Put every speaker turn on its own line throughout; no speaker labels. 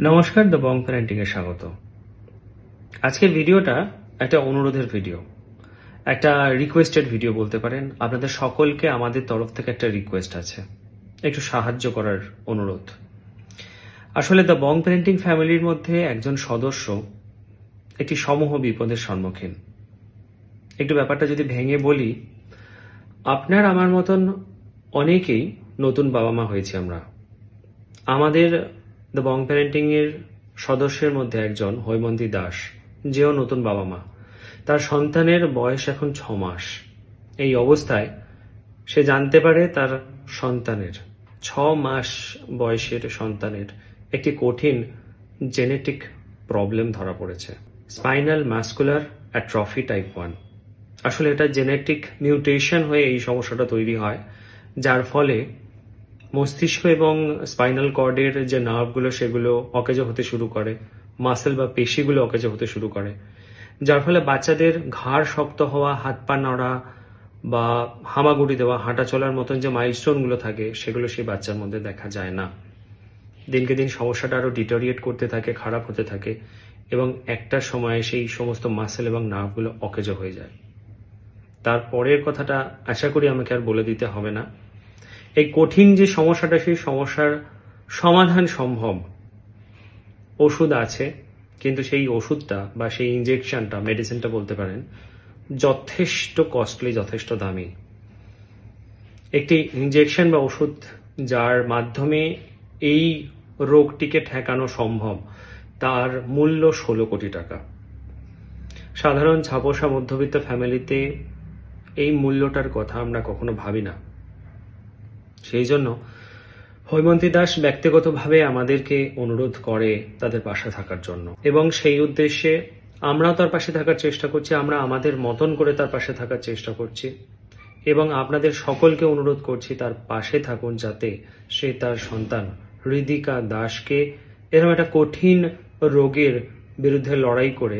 নমস্কার, the Bong parenting এ স্বাগত। আজকের ভিডিওটা একটা অনুরোধের ভিডিও, একটা রিকোয়েস্টেড ভিডিও বলতে পারেন। আপনাদের সকলকে আমাদের তরফ থেকে একটা রিকোয়েস্ট আছে, একটু সাহায্য করার অনুরোধ। আসলে দ্য বং প্যারেন্টিং ফ্যামিলির মধ্যে একজন সদস্য একটি সমূহ বিপদের সম্মুখীন। একটু ব্যাপারটা যদি ভেঙে বলি, আপনার আমার মতন অনেকেই নতুন বাবা মা হয়েছি আমরা। আমাদের দ্য বং প্যারেন্টিং এর সদস্যের মধ্যে একজন হৈমন্তী দাস, যেও নতুন বাবা মা। তার সন্তানের বয়স এখন 6 মাস। এই অবস্থায় সে জানতে পারে তার সন্তানের 6 মাস বয়সের সন্তানের একটি কঠিন জেনেটিক প্রবলেম ধরা পড়েছে, স্পাইনাল মাস্কুলার অ্যাট্রফি টাইপ 1। আসলে এটা জেনেটিক মিউটেশন হয়ে এই সমস্যাটা তৈরি হয়, যার ফলে মস্তিষ্ক এবং স্পাইনাল কর্ডের যে নার্ভগুলো সেগুলো অকেজ হতে শুরু করে, মাসেল বা পেশিগুলো অকেজ হতে শুরু করে, যার ফলে বাচ্চাদের ঘাড় শক্ত হওয়া, হাত পা নড়া বা হামাগুড়ি দেওয়া, হাঁটা চলার মতন যে মাইলস্টোনগুলো থাকে সেগুলো সেই বাচ্চার মধ্যে দেখা যায় না। দিনকে দিন সমস্যাটা আরো ডিটোরিয়েট করতে থাকে, খারাপ হতে থাকে এবং একটা সময়ে সেই সমস্ত মাসেল এবং নার্ভগুলো অকেজ হয়ে যায়। তারপরের কথাটা আশা করি আমাকে আর বলে দিতে হবে না। এই কঠিন যে সমস্যাটা, সেই সমস্যার সমাধান সম্ভব, ওষুধ আছে, কিন্তু সেই ওষুধটা বা সেই ইনজেকশনটা, মেডিসিনটা বলতে পারেন, যথেষ্ট কস্টলি, যথেষ্ট দামি। একটি ইনজেকশন বা ওষুধ যার মাধ্যমে এই রোগটিকে ঠেকানো সম্ভব, তার মূল্য 16 কোটি টাকা। সাধারণ ছাপোষা মধ্যবিত্ত ফ্যামিলিতে এই মূল্যটার কথা আমরা কখনো ভাবি না। সেই জন্য হৈমন্তী দাস ব্যক্তিগতভাবে আমাদেরকে অনুরোধ করে তাদের পাশে থাকার জন্য, এবং সেই উদ্দেশ্যে আমরাও তার পাশে থাকার চেষ্টা করছি। আমরা আমাদের মতন করে তার পাশে থাকার চেষ্টা করছি এবং আপনাদের সকলকে অনুরোধ করছি তার পাশে থাকুন, যাতে সে তার সন্তান হৃদিকা দাসকে এরকম একটা কঠিন রোগের বিরুদ্ধে লড়াই করে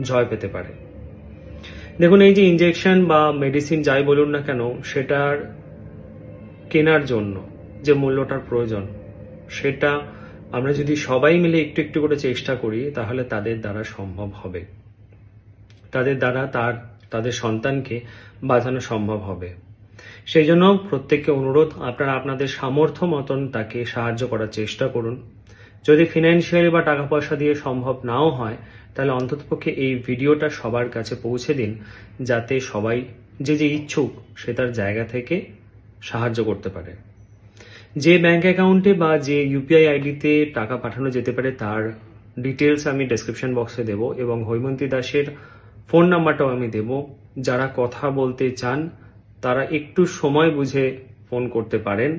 জয় পেতে পারে। দেখুন, এই যে ইনজেকশন বা মেডিসিন যাই বলুন না কেন, সেটার কেনার জন্য যে মূল্যটার প্রয়োজন, সেটা আমরা যদি সবাই মিলে একটু একটু করে চেষ্টা করি, তাহলে তাদের দ্বারা সম্ভব হবে। তাদের দ্বারা তাদের সন্তানকে বাঁচানো সম্ভব হবে। সেই জন্য প্রত্যেককে অনুরোধ, আপনারা আপনাদের সামর্থ্য মতন তাকে সাহায্য করার চেষ্টা করুন। যদি ফিনান্সিয়ালি বা টাকা পয়সা দিয়ে সম্ভব নাও হয়, তাহলে অন্ততপক্ষে এই ভিডিওটা সবার কাছে পৌঁছে দিন, যাতে সবাই যে ইচ্ছুক সে তার জায়গা থেকে সাহায্য করতে পারে। যে ব্যাংক অ্যাকাউন্টে বা যে ইউপিআই আইডিতে টাকা পাঠানো যেতে পারে তার ডিটেলস আমি ডেসক্রিপশন বক্সে দেব, এবং হৈমন্তী দাসের ফোন নাম্বারটাও আমি দেব। যারা কথা বলতে চান তারা একটু সময় বুঝে ফোন করতে পারেন,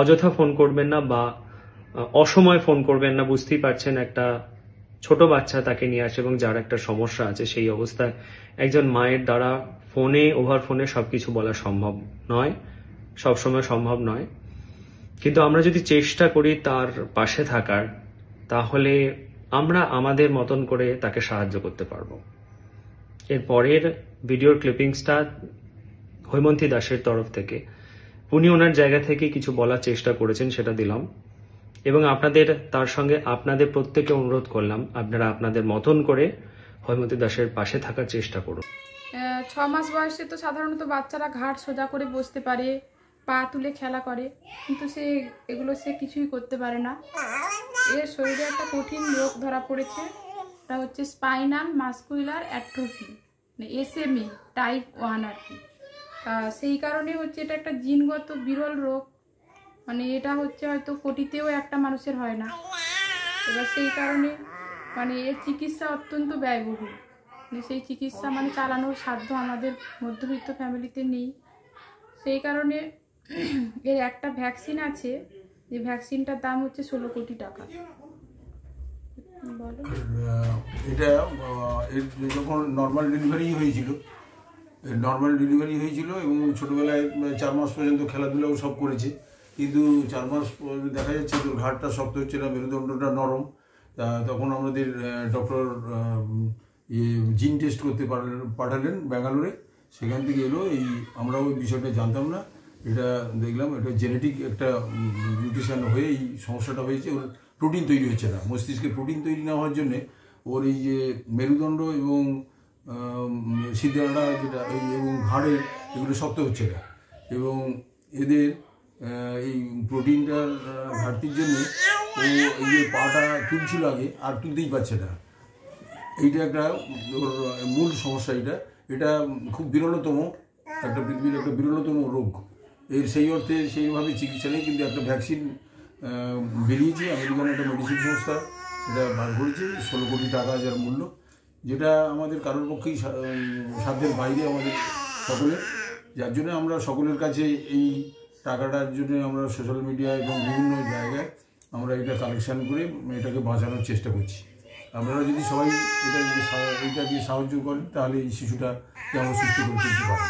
অযথা ফোন করবেন না বা অসময় ফোন করবেন না। বুঝতেই পারছেন, একটা ছোট বাচ্চা তাকে নিয়ে আসে এবং যার একটা সমস্যা আছে, সেই অবস্থায় একজন মায়ের দ্বারা ওভার ফোনে সবকিছু বলা সম্ভব নয়, সবসময় সম্ভব নয়। কিন্তু আমরা যদি চেষ্টা করি তার পাশে থাকার, তাহলে আমরা আমাদের মতন করে তাকে সাহায্য করতে পারবো। এর পরের ভিডিওর ক্লিপিংসটা হৈমন্তী দাসের তরফ থেকে, উনি ওনার জায়গা থেকে কিছু বলার চেষ্টা করেছেন, সেটা দিলাম। এবং আপনাদের তার সঙ্গে আপনাদের প্রত্যেককে অনুরোধ করলাম, আপনারা আপনাদের মতন করে হৈমন্তী দাসের পাশে থাকার চেষ্টা করুন।
6 মাস বয়সে তো সাধারণত বাচ্চারা ঘাড় সোজা করে বসতে পারে, পা তুলে খেলা করে, কিন্তু এগুলো সে কিছুই করতে পারে না। এর শরীরে একটা কঠিন রোগ ধরা পড়েছে, এটা হচ্ছে স্পাইনাল মাস্কুলার অ্যাট্রফি, মানে SMA টাইপ 1 আর কি। সেই কারণে হচ্ছে এটা একটা জিনগত বিরল রোগ, মানে এটা হচ্ছে হয়তো কোটিতেও একটা মানুষের হয় না। এবার সেই কারণে মানে এর চিকিৎসা অত্যন্ত ব্যয়বহুল, মানে সেই চিকিৎসা চালানোর সাধ্য আমাদের মধ্যবিত্ত ফ্যামিলিতে নেই। সেই কারণে এর একটা ভ্যাকসিন আছে, যে ভ্যাকসিনটার দাম হচ্ছে 16 কোটি টাকা।
এটা যখন নর্মাল ডেলিভারি হয়েছিল এবং ছোটোবেলায় 4 মাস পর্যন্ত খেলাধুলাও সব করেছে, কিন্তু 4 মাস দেখা যাচ্ছে তো ঘাড়টা শক্ত হচ্ছে না, মেরুদণ্ডটা নরম। তখন আমাদের ডক্টর জিন টেস্ট করতে পাঠালেন ব্যাঙ্গালোরে। সেখান থেকে এলো আমরাও এই বিষয়টা জানতাম না, এটা দেখলাম এটা জেনেটিক একটা মিউটেশন হয়ে এই সমস্যাটা হয়েছে। ওর প্রোটিন তৈরি হচ্ছে না, মস্তিষ্কে প্রোটিন তৈরি না হওয়ার জন্যে ওর এই যে মেরুদণ্ড এবং সিদ্ধারা যেটা এবং ঘাড়ের এগুলো শক্ত হচ্ছে না, এবং এদের এই প্রোটিনটার ঘাটতির জন্যে ও এই যে পাটা তুলছিল আগে আর তুলতেই পারছে না। এইটা একটা ওর মূল সমস্যা। এটা খুব বিরলতম একটা পৃথিবীর একটা বিরলতম রোগ। এর সেই অর্থে সেইভাবে চিকিৎসা নেই, কিন্তু একটা ভ্যাকসিন বেরিয়েছে, আমেরিকান একটা মেডিসিন সংস্থা এটা বার করেছে, 16 কোটি টাকা যার মূল্য, যেটা আমাদের কারোর পক্ষেই সাধ্যের বাইরে আমাদের সকলের, যার জন্য আমরা সকলের কাছে এই টাকাটার জন্য আমরা সোশ্যাল মিডিয়া এবং বিভিন্ন জায়গায় আমরা এটা কালেকশন করে এটাকে বাঁচানোর চেষ্টা করছি। আপনারা যদি সবাই এটাকে সাহায্য করেন তাহলে এই শিশুটাকে আমরা সুস্থ করে তুলতে পারি।